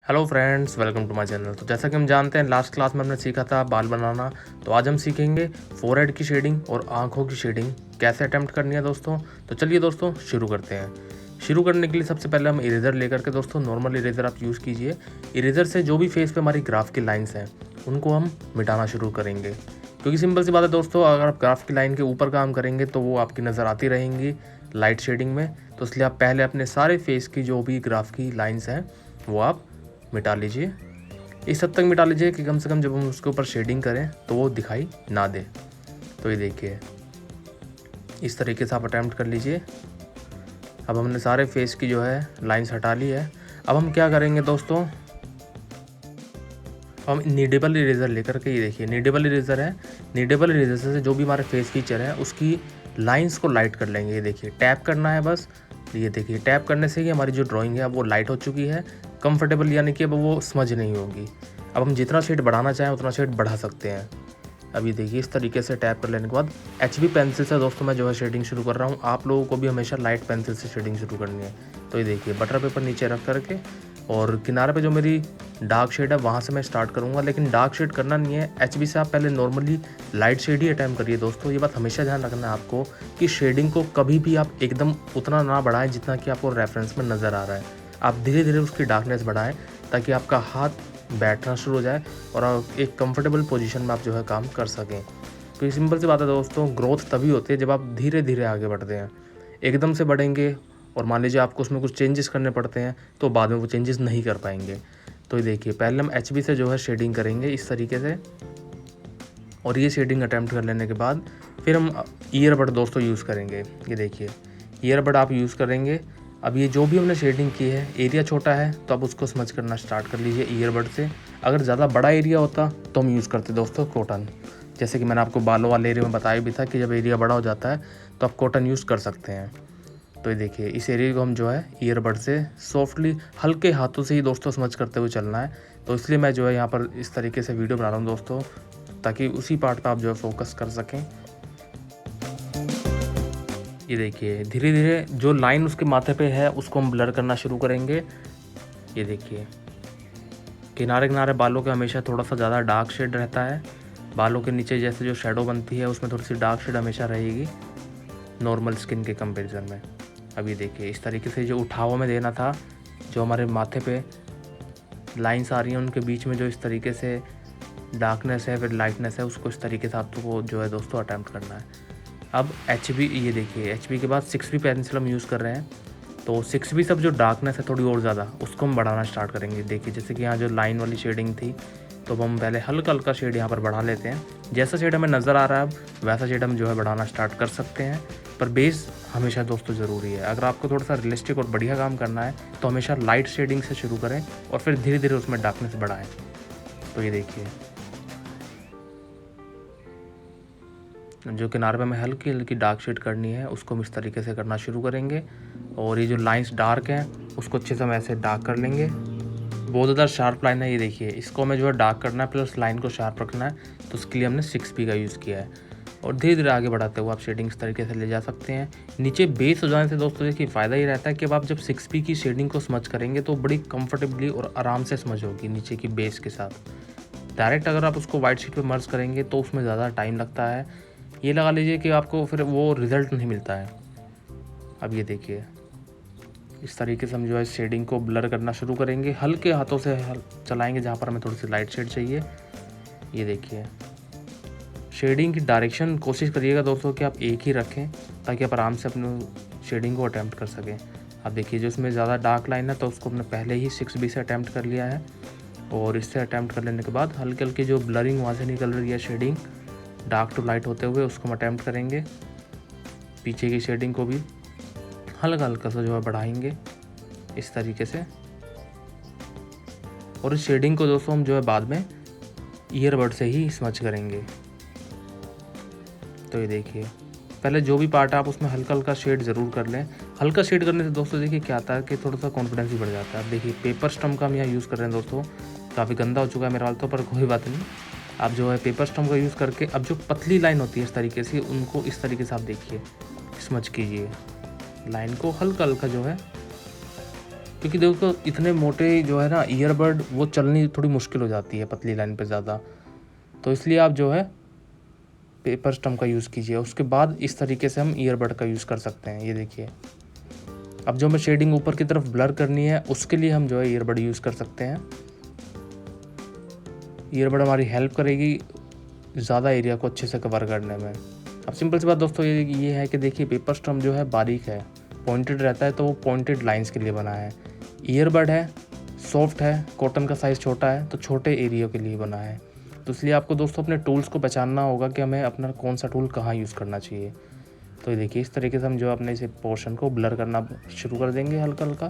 Hello friends, welcome to my channel. तो जैसा कि हम जानते हैं, लास्ट क्लास में हमने सीखा था बाल बनाना। तो आज हम सीखेंगे फोरहेड की शेडिंग और आंखों की शेडिंग कैसे अटेम्प्ट करनी है दोस्तों। तो चलिए दोस्तों शुरू करते हैं। शुरू करने के लिए सबसे पहले हम इरेज़र लेकर के, दोस्तों नॉर्मल इरेज़र आप यूज़ कीजिए। इरेज़र से जो भी फेस पे हमारी ग्राफ की लाइन्स हैं उनको हम मिटाना शुरू करेंगे, क्योंकि सिंपल सी बात है दोस्तों, अगर आप ग्राफ की लाइन के ऊपर काम करेंगे तो वो आपकी नज़र आती रहेंगी लाइट शेडिंग में। तो इसलिए आप पहले अपने सारे फेस की जो भी ग्राफ की लाइन्स हैं वो आप मिटा लीजिए। इस हद तक मिटा लीजिए कि कम से कम जब हम उसके ऊपर शेडिंग करें तो वो दिखाई ना दे। तो ये देखिए, इस तरीके से आप अटैम्प्ट कर लीजिए। अब हमने सारे फेस की जो है लाइंस हटा ली है। अब हम क्या करेंगे दोस्तों, हम नीडेबल इरेज़र लेकर के, ये देखिए नीडेबल इरेज़र है। नीडेबल इरेज़र से जो भी हमारे फेस फीचर है उसकी लाइंस को लाइट कर लेंगे। ये देखिए, टैप करना है बस। ये देखिए, टैप करने से ही हमारी जो ड्राइंग है वो लाइट हो चुकी है, कंफर्टेबल, यानी कि अब वो स्मज नहीं होगी। अब हम जितना शेड बढ़ाना चाहें उतना शेड बढ़ा सकते हैं। अब ये देखिए, इस तरीके से टैप कर लेने के बाद HB पेंसिल से दोस्तों मैं जो है शेडिंग शुरू कर रहा हूँ। आप लोगों को भी हमेशा लाइट पेंसिल से शेडिंग शुरू करनी है। तो ये देखिए, बटर पेपर नीचे रख करके और किनारे पे जो मेरी डार्क शेड है वहाँ से मैं स्टार्ट करूँगा। लेकिन डार्क शेड करना नहीं है, HB से आप पहले नॉर्मली लाइट शेड ही अटैम्प्ट करिए दोस्तों। ये बात हमेशा ध्यान रखना है आपको कि शेडिंग को कभी भी आप एकदम उतना ना बढ़ाएं जितना कि आपको रेफरेंस में नज़र आ रहा है। आप धीरे धीरे उसकी डार्कनेस बढ़ाएं ताकि आपका हाथ बैठना शुरू हो जाए और आप एक कंफर्टेबल पोजीशन में आप जो है काम कर सकें। तो ये सिंपल सी बात है दोस्तों, ग्रोथ तभी होती है जब आप धीरे धीरे आगे बढ़ते हैं। एकदम से बढ़ेंगे और मान लीजिए आपको उसमें कुछ चेंजेस करने पड़ते हैं तो बाद में वो चेंजेस नहीं कर पाएंगे। तो ये देखिए, पहले हम HB से जो है शेडिंग करेंगे इस तरीके से, और ये शेडिंग अटैम्प्ट कर लेने के बाद फिर हम ईयरबड दोस्तों यूज़ करेंगे। ये देखिए, ईयरबड आप यूज़ करेंगे। अब ये जो भी हमने शेडिंग की है, एरिया छोटा है तो आप उसको समझ करना स्टार्ट कर लीजिए ईयरबड से। अगर ज़्यादा बड़ा एरिया होता तो हम यूज़ करते दोस्तों कॉटन। जैसे कि मैंने आपको बालों वाले एरिया में बताया भी था कि जब एरिया बड़ा हो जाता है तो आप कॉटन यूज़ कर सकते हैं। तो ये देखिए, इस एरिया को हम जो है ईयरबड से सॉफ्टली हल्के हाथों से ही दोस्तों समझ करते हुए चलना है। तो इसलिए मैं जो है यहाँ पर इस तरीके से वीडियो बना रहा हूँ दोस्तों, ताकि उसी पार्ट पे आप जो है फोकस कर सकें। ये देखिए, धीरे धीरे जो लाइन उसके माथे पे है उसको हम ब्लर करना शुरू करेंगे। ये देखिए, किनारे किनारे बालों के हमेशा थोड़ा सा ज़्यादा डार्क शेड रहता है। बालों के नीचे जैसे जो शेडो बनती है उसमें थोड़ी सी डार्क शेड हमेशा रहेगी नॉर्मल स्किन के कंपैरिजन में। अब ये देखिए, इस तरीके से जो उठावों में देना था, जो हमारे माथे पे लाइंस आ रही हैं उनके बीच में जो इस तरीके से डार्कनेस है फिर लाइटनेस है, उसको इस तरीके से आपको जो है दोस्तों अटैम्प्ट करना है। अब HB, ये देखिए HB के बाद 6B पेंसिल हम यूज़ कर रहे हैं। तो 6B सब जो डार्कनेस है थोड़ी और ज़्यादा, उसको हम बढ़ाना स्टार्ट करेंगे। देखिए, जैसे कि यहाँ जो लाइन वाली शेडिंग थी तो हम पहले हल्का हल्का शेड यहाँ पर बढ़ा लेते हैं। जैसा शेड हमें नज़र आ रहा है अब वैसा शेड हम जो है बढ़ाना स्टार्ट कर सकते हैं, पर बेस हमेशा दोस्तों ज़रूरी है। अगर आपको थोड़ा सा रियलिस्टिक और बढ़िया काम करना है तो हमेशा लाइट शेडिंग से शुरू करें और फिर धीरे धीरे उसमें डार्कनेस बढ़ाएं। तो ये देखिए, जो किनारे पे हमें हल्की हल्की डार्क शेड करनी है उसको हम इस तरीके से करना शुरू करेंगे। और ये जो लाइंस डार्क हैं उसको अच्छे से हम ऐसे डार्क कर लेंगे। बहुत ज़्यादा शार्प लाइन है, ये देखिए, इसको हमें जो है डार्क करना है प्लस लाइन को शार्प रखना है। तो उसके लिए हमने 6B का यूज़ किया है। और धीरे धीरे आगे बढ़ाते हुए आप शेडिंग इस तरीके से ले जा सकते हैं। नीचे बेस हो जाने से दोस्तों देखिए फ़ायदा ये रहता है कि अब आप जब 6B की शेडिंग को समझ करेंगे तो बड़ी कंफर्टेबली और आराम से समझ होगी नीचे की बेस के साथ। डायरेक्ट अगर आप उसको वाइट शीट पे मर्ज करेंगे तो उसमें ज़्यादा टाइम लगता है। ये लगा लीजिए कि आपको फिर वो रिज़ल्ट नहीं मिलता है। अब ये देखिए, इस तरीके से हम जो है शेडिंग को ब्लर करना शुरू करेंगे, हल्के हाथों से चलाएंगे जहाँ पर हमें थोड़ी सी लाइट शेड चाहिए। ये देखिए, शेडिंग की डायरेक्शन कोशिश करिएगा दोस्तों कि आप एक ही रखें ताकि आप आराम से अपने शेडिंग को अटैम्प्ट कर सकें। अब देखिए, जो इसमें ज़्यादा डार्क लाइन है तो उसको हमने पहले ही 6B से अटैम्प्ट कर लिया है। और इससे अटैम्प्ट कर लेने के बाद हल्की हल्की जो ब्लरिंग वहाँ से निकल रही है शेडिंग डार्क टू लाइट होते हुए, उसको हम अटैम्प्ट करेंगे। पीछे की शेडिंग को भी हल्का हल्का सा जो है बढ़ाएंगे इस तरीके से। और इस शेडिंग को दोस्तों हम जो है बाद में ईयरबड से ही समझ करेंगे। तो ये देखिए, पहले जो भी पार्ट है आप उसमें हल्का हल्का शेड ज़रूर कर लें। हल्का शेड करने से दोस्तों देखिए क्या आता है कि थोड़ा सा कॉन्फिडेंस भी बढ़ जाता है। अब देखिए, पेपर स्टम्प का हम यहाँ यूज़ कर रहे हैं दोस्तों, काफ़ी गंदा हो चुका है मेरे हाल तो, पर कोई बात नहीं। आप जो है पेपर स्टम्प का यूज़ करके अब जो पतली लाइन होती है इस तरीके से, उनको इस तरीके से आप देखिए समझ कीजिए, लाइन को हल्का हल्का जो है क्योंकि देखो इतने मोटे जो है ना ईयरबड वो चलनी थोड़ी मुश्किल हो जाती है पतली लाइन पे ज़्यादा, तो इसलिए आप जो है पेपर स्टम्प का यूज़ कीजिए। उसके बाद इस तरीके से हम ईयरबड का यूज़ कर सकते हैं। ये देखिए, अब जो हमें शेडिंग ऊपर की तरफ ब्लर करनी है उसके लिए हम जो है ईयरबड यूज़ कर सकते हैं। ईयरबड हमारी हेल्प करेगी ज़्यादा एरिया को अच्छे से कवर करने में। अब सिंपल सी बात दोस्तों ये है कि देखिए पेपर स्टम्प जो है बारीक है, पॉइंटेड रहता है, तो वो पॉइंटेड लाइंस के लिए बना है। ईयरबड है, सॉफ्ट है, कॉटन का साइज़ छोटा है, तो छोटे एरिया के लिए बना है। तो इसलिए आपको दोस्तों अपने टूल्स को पहचानना होगा कि हमें अपना कौन सा टूल कहाँ यूज़ करना चाहिए। तो ये देखिए इस तरीके से हम जो अपने इस पोर्शन को ब्लर करना शुरू कर देंगे हल्का हल्का।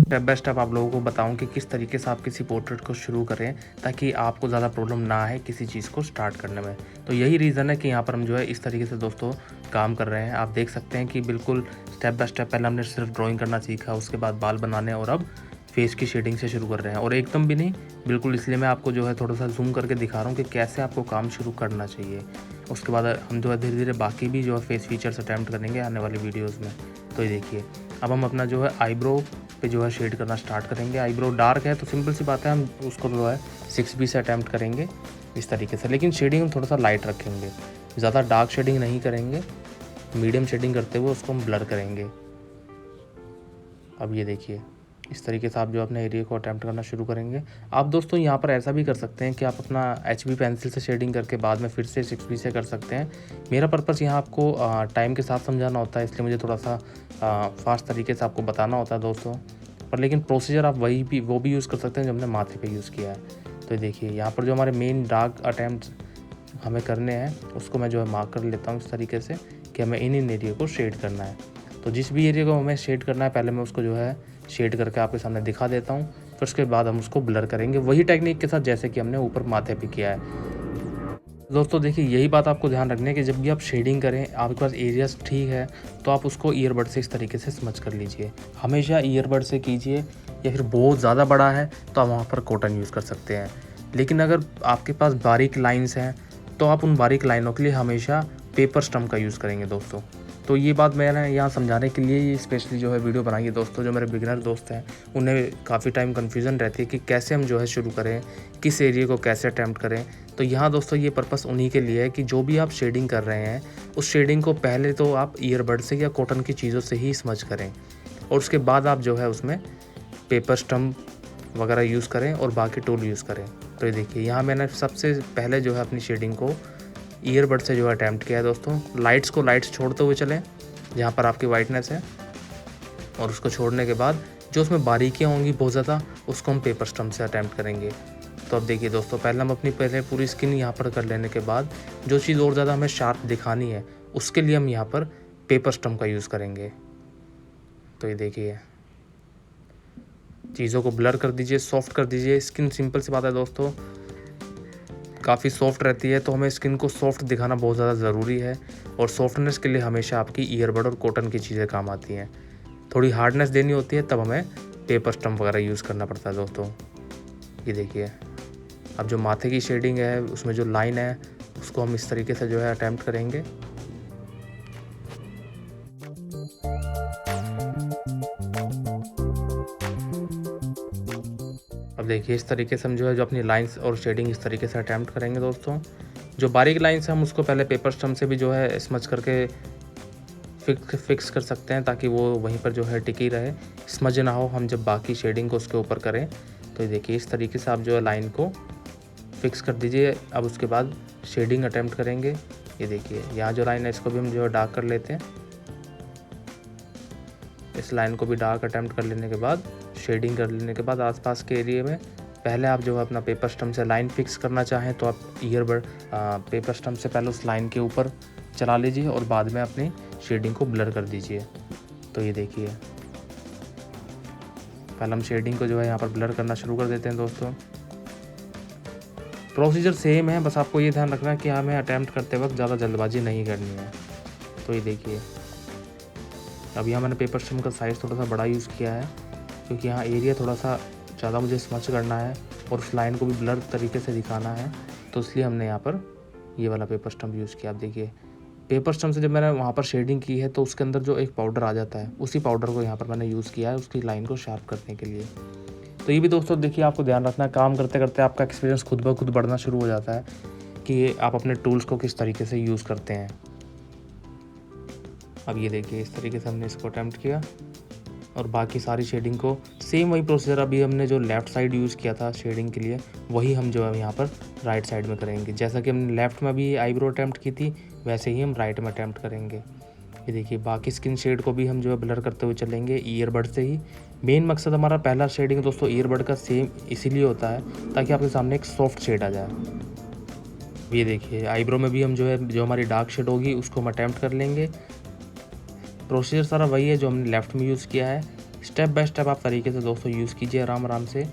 स्टेप बाय स्टेप आप लोगों को बताऊं कि किस तरीके से आप किसी पोर्ट्रेट को शुरू करें ताकि आपको ज़्यादा प्रॉब्लम ना आए किसी चीज़ को स्टार्ट करने में। तो यही रीज़न है कि यहाँ पर हम जो है इस तरीके से दोस्तों काम कर रहे हैं। आप देख सकते हैं कि बिल्कुल स्टेप बाय स्टेप पहले हमने सिर्फ ड्राइंग करना सीखा, उसके बाद बाल बनाने, और अब फेस की शेडिंग से शुरू कर रहे हैं। और एकदम भी नहीं, बिल्कुल, इसलिए मैं आपको जो है थोड़ा सा जूम करके दिखा रहा हूँ कि कैसे आपको काम शुरू करना चाहिए। उसके बाद हम जो है धीरे धीरे बाकी भी जो है फेस फीचर्स अटैम्प्ट करेंगे आने वाली वीडियोज़ में। तो ये देखिए अब हम अपना जो है आईब्रो पे जो है शेड करना स्टार्ट करेंगे। आईब्रो डार्क है तो सिंपल सी बात है, हम उसको जो है 6B से अटैम्प्ट करेंगे इस तरीके से। लेकिन शेडिंग हम थोड़ा सा लाइट रखेंगे, ज़्यादा डार्क शेडिंग नहीं करेंगे, मीडियम शेडिंग करते हुए उसको हम ब्लर करेंगे। अब ये देखिए इस तरीके से आप जो अपने एरिया को अटैम्प्ट करना शुरू करेंगे। आप दोस्तों यहाँ पर ऐसा भी कर सकते हैं कि आप अपना HB पेंसिल से शेडिंग करके बाद में फिर से 6B से कर सकते हैं। मेरा पर्पस यहाँ आपको टाइम के साथ समझाना होता है, इसलिए मुझे थोड़ा सा फास्ट तरीके से आपको बताना होता है दोस्तों। पर लेकिन प्रोसीजर आप वो भी यूज़ कर सकते हैं जो हमने माथे पे यूज़ किया है। तो देखिए यहाँ पर जो हमारे मेन डार्क अटैम्प्ट हमें करने हैं उसको मैं जो है मार्क कर लेता हूँ इस तरीके से कि हमें इन एरिया को शेड करना है। तो जिस भी एरिया को हमें शेड करना है पहले मैं उसको जो है शेड करके आपके सामने दिखा देता हूँ, फिर उसके बाद हम उसको ब्लर करेंगे वही टेक्निक के साथ जैसे कि हमने ऊपर माथे पे किया है। दोस्तों देखिए यही बात आपको ध्यान रखनी है कि जब भी आप शेडिंग करें आपके पास एरियाज ठीक है तो आप उसको ईयरबड से इस तरीके से समझ कर लीजिए। हमेशा ईयरबड से कीजिए, या फिर बहुत ज़्यादा बड़ा है तो आप वहाँ पर कॉटन यूज़ कर सकते हैं। लेकिन अगर आपके पास बारीक लाइंस हैं तो आप उन बारीक लाइनों के लिए हमेशा पेपर स्टम्प का यूज़ करेंगे दोस्तों। तो ये बात मैंने यहाँ समझाने के लिए ये स्पेशली जो है वीडियो बनाई है दोस्तों। जो मेरे बिगिनर दोस्त हैं उन्हें काफ़ी टाइम कन्फ्यूज़न रहती है कि कैसे हम जो है शुरू करें, किस एरिया को कैसे अटैम्प्ट करें। तो यहाँ दोस्तों ये पर्पस उन्हीं के लिए है कि जो भी आप शेडिंग कर रहे हैं उस शेडिंग को पहले तो आप ईयरबड से या कॉटन की चीज़ों से ही समझ करें, और उसके बाद आप जो है उसमें पेपर स्टम्प वगैरह यूज़ करें और बाकी टूल यूज़ करें। तो ये देखिए यहाँ मैंने सबसे पहले जो है अपनी शेडिंग को ईयरबड से जो है अटैम्प्ट किया है दोस्तों। लाइट्स छोड़ते हुए चलें जहाँ पर आपकी वाइटनेस है, और उसको छोड़ने के बाद जो उसमें बारीकियाँ होंगी बहुत ज़्यादा उसको हम पेपर स्टम्प से अटैम्प्ट करेंगे। तो अब देखिए दोस्तों पहले हम अपनी पूरी स्किन यहाँ पर कर लेने के बाद जो चीज़ और ज़्यादा हमें शार्प दिखानी है उसके लिए हम यहाँ पर पेपर स्टम्प का यूज़ करेंगे। तो ये देखिए चीज़ों को ब्लर कर दीजिए, सॉफ्ट कर दीजिए। स्किन सिंपल सी बात है दोस्तों काफ़ी सॉफ्ट रहती है, तो हमें स्किन को सॉफ्ट दिखाना बहुत ज़्यादा ज़रूरी है, और सॉफ्टनेस के लिए हमेशा आपकी ईयरबड और कॉटन की चीज़ें काम आती हैं। थोड़ी हार्डनेस देनी होती है तब हमें पेपर स्टम्प वगैरह यूज़ करना पड़ता है दोस्तों। ये देखिए अब जो माथे की शेडिंग है उसमें जो लाइन है उसको हम इस तरीके से जो है अटैम्प्ट करेंगे। अब देखिए इस तरीके से हम जो है जो अपनी लाइंस और शेडिंग इस तरीके से अटैम्प्ट करेंगे दोस्तों। जो बारीक लाइंस है हम उसको पहले पेपर स्टम्प से भी जो है स्मच करके फिक्स कर सकते हैं ताकि वो वहीं पर जो है टिकी रहे, स्मज ना हो हम जब बाकी शेडिंग को उसके ऊपर करें। तो ये देखिए इस तरीके से आप जो है लाइन को फिक्स कर दीजिए। अब उसके बाद शेडिंग अटैम्प्ट करेंगे। ये देखिए यहाँ जो लाइन है इसको भी हम जो है डार्क कर लेते हैं। इस लाइन को भी डार्क अटैम्प्ट कर लेने के बाद शेडिंग कर लेने के बाद आसपास के एरिया में पहले आप जो है अपना पेपर स्टम्प से लाइन फिक्स करना चाहें तो आप ईयरबड पेपर स्टम्प से पहले उस लाइन के ऊपर चला लीजिए और बाद में अपनी शेडिंग को ब्लर कर दीजिए। तो ये देखिए पहले हम शेडिंग को जो है यहाँ पर ब्लर करना शुरू कर देते हैं दोस्तों। प्रोसीजर सेम है, बस आपको ये ध्यान रखना है कि हमें अटैम्प्ट करते वक्त ज़्यादा जल्दबाजी नहीं करनी है। तो ये देखिए अब यहाँ मैंने पेपर स्ट्रिम का साइज़ थोड़ा सा बड़ा यूज़ किया है, क्योंकि यहाँ एरिया थोड़ा सा ज़्यादा मुझे स्मच करना है और उस लाइन को भी ब्लर तरीके से दिखाना है, तो इसलिए हमने यहाँ पर ये वाला पेपर स्टम्प यूज़ किया। आप देखिए पेपर स्टम्प से जब मैंने वहाँ पर शेडिंग की है तो उसके अंदर जो एक पाउडर आ जाता है, उसी पाउडर को यहाँ पर मैंने यूज़ किया है उसकी लाइन को शार्प करने के लिए। तो ये भी दोस्तों देखिए आपको ध्यान रखना है, काम करते करते आपका एक्सपीरियंस खुद ब खुद बढ़ना शुरू हो जाता है कि आप अपने टूल्स को किस तरीके से यूज़ करते हैं। अब ये देखिए इस तरीके से हमने इसको अटैम्प्ट किया और बाकी सारी शेडिंग को सेम वही प्रोसीजर अभी हमने जो लेफ़्ट साइड यूज़ किया था शेडिंग के लिए, वही हम जो है यहाँ पर राइट साइड में करेंगे। जैसा कि हमने लेफ़्ट में भी आईब्रो अटैम्प्ट की थी, वैसे ही हम राइट में अटैम्प्ट करेंगे। ये देखिए बाकी स्किन शेड को भी हम जो है ब्लर करते हुए चलेंगे ईयरबड से ही। मेन मकसद हमारा पहला शेडिंग दोस्तों ईयरबड का सेम इसीलिए होता है ताकि आपके सामने एक सॉफ्ट शेड आ जाए। ये देखिए आईब्रो में भी हम जो है जो हमारी डार्क शेड होगी उसको हम अटैम्प्ट कर लेंगे। प्रोसीजर सारा वही है जो हमने लेफ़्ट में यूज़ किया है। स्टेप बाय स्टेप आप तरीके से दोस्तों यूज़ कीजिए आराम आराम से।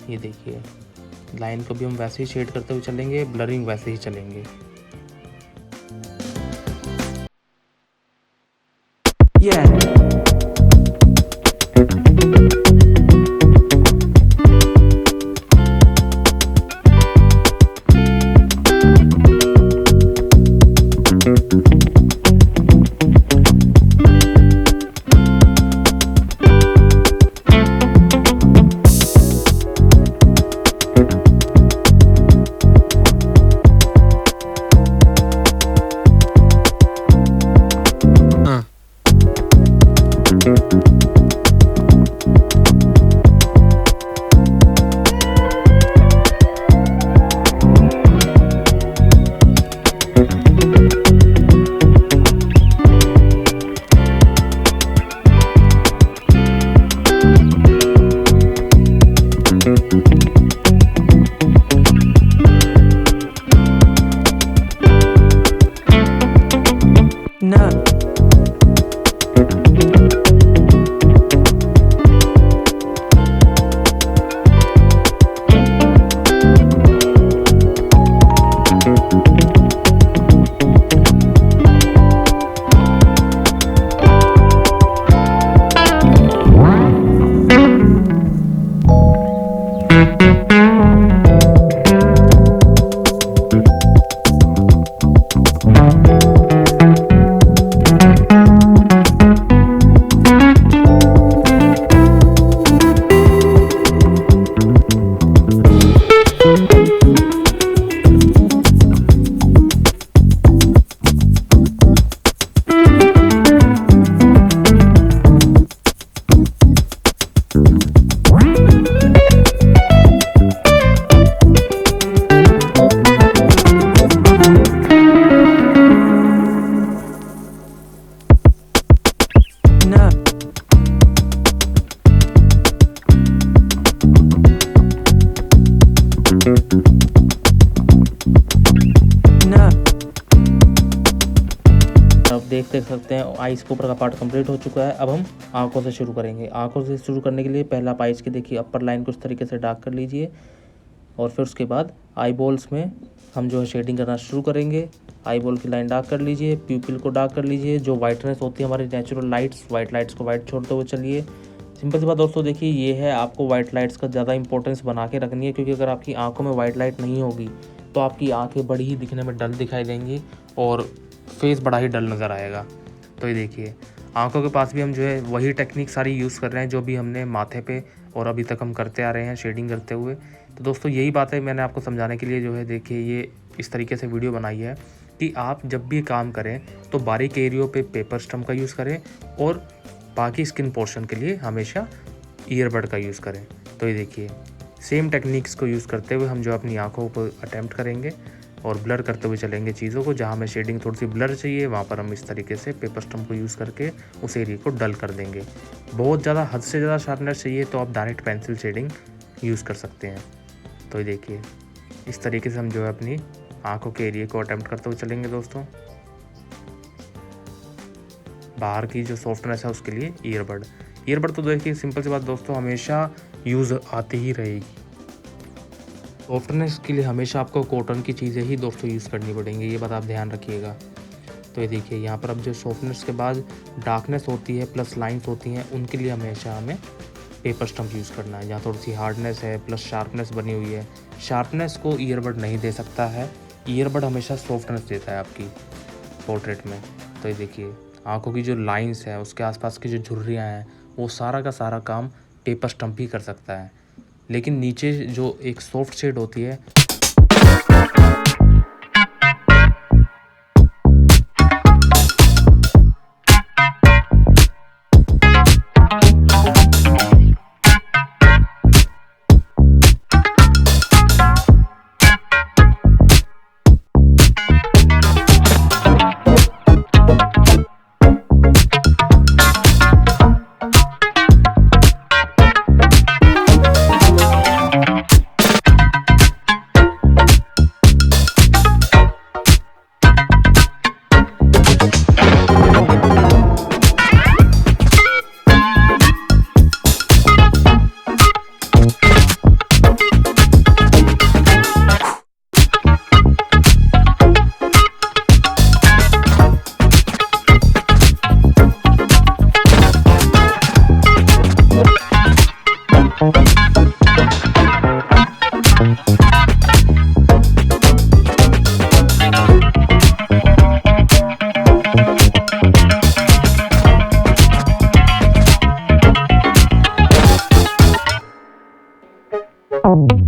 ये देखिए लाइन को भी हम वैसे ही शेड करते हुए चलेंगे, ब्लरिंग वैसे ही चलेंगे। देख सकते हैं आइस के ऊपर का पार्ट कंप्लीट हो चुका है। अब हम आंखों से शुरू करेंगे। आंखों से शुरू करने के लिए पहला आप आइस की देखिए अपर लाइन को इस तरीके से डार्क कर लीजिए और फिर उसके बाद आई बॉल्स में हम जो है शेडिंग करना शुरू करेंगे। आई बॉल की लाइन डार्क कर लीजिए, प्यूपिल को डार्क कर लीजिए। जो वाइटनेस होती है हमारी नेचुरल लाइट्स, वाइट लाइट्स को वाइट छोड़ते हुए चलिए। सिंपल सी बात दोस्तों देखिए ये है, आपको वाइट लाइट्स का ज़्यादा इंपॉर्टेंस बना के रखनी है, क्योंकि अगर आपकी आंखों में वाइट लाइट नहीं होगी तो आपकी आंखें बड़ी ही दिखने में डल दिखाई देंगी और फेस बड़ा ही डल नज़र आएगा। तो ये देखिए आंखों के पास भी हम जो है वही टेक्निक सारी यूज़ कर रहे हैं जो भी हमने माथे पे और अभी तक हम करते आ रहे हैं शेडिंग करते हुए। तो दोस्तों यही बात है मैंने आपको समझाने के लिए जो है देखिए ये इस तरीके से वीडियो बनाई है कि आप जब भी काम करें तो बारीक एरियो पे पेपर स्टम्प का यूज़ करें और बाकी स्किन पोर्शन के लिए हमेशा ईयरबड का यूज़ करें। तो ये देखिए सेम टेक्निक्स को यूज़ करते हुए हम जो अपनी आंखों को अटैम्प्ट करेंगे और ब्लर करते हुए चलेंगे चीज़ों को। जहाँ हमें शेडिंग थोड़ी सी ब्लर चाहिए वहाँ पर हम इस तरीके से पेपर स्टम्प को यूज़ करके उस एरिया को डल कर देंगे। बहुत ज़्यादा हद से ज़्यादा शार्पनेस चाहिए तो आप डायरेक्ट पेंसिल शेडिंग यूज़ कर सकते हैं। तो ये देखिए इस तरीके से हम जो है अपनी आंखों के एरिया को अटैम्प्ट करते हुए चलेंगे दोस्तों। बाहर की जो सॉफ्टनेस है उसके लिए ईयरबड तो देखिए सिंपल सी बात दोस्तों हमेशा यूज़ आती ही रहेगी। सॉफ्टनेस के लिए हमेशा आपको कॉटन की चीज़ें ही दोस्तों यूज़ करनी पड़ेंगी, ये बात आप ध्यान रखिएगा। तो ये देखिए यहाँ पर अब जो सॉफ्टनेस के बाद डार्कनेस होती है प्लस लाइंस होती हैं, उनके लिए हमेशा हमें पेपर स्टम्प यूज़ करना है। जहाँ थोड़ी सी हार्डनेस है प्लस शार्पनेस बनी हुई है, शार्पनेस को ईयरबड नहीं दे सकता है, ईयरबड हमेशा सॉफ्टनेस देता है आपकी पोर्ट्रेट में। तो ये देखिए आँखों की जो लाइंस है, उसके आसपास की जो झुर्रियाँ हैं, वो सारा का सारा काम पेपर स्टम्प ही कर सकता है। लेकिन नीचे जो एक सॉफ्ट शेड होती है, Oh.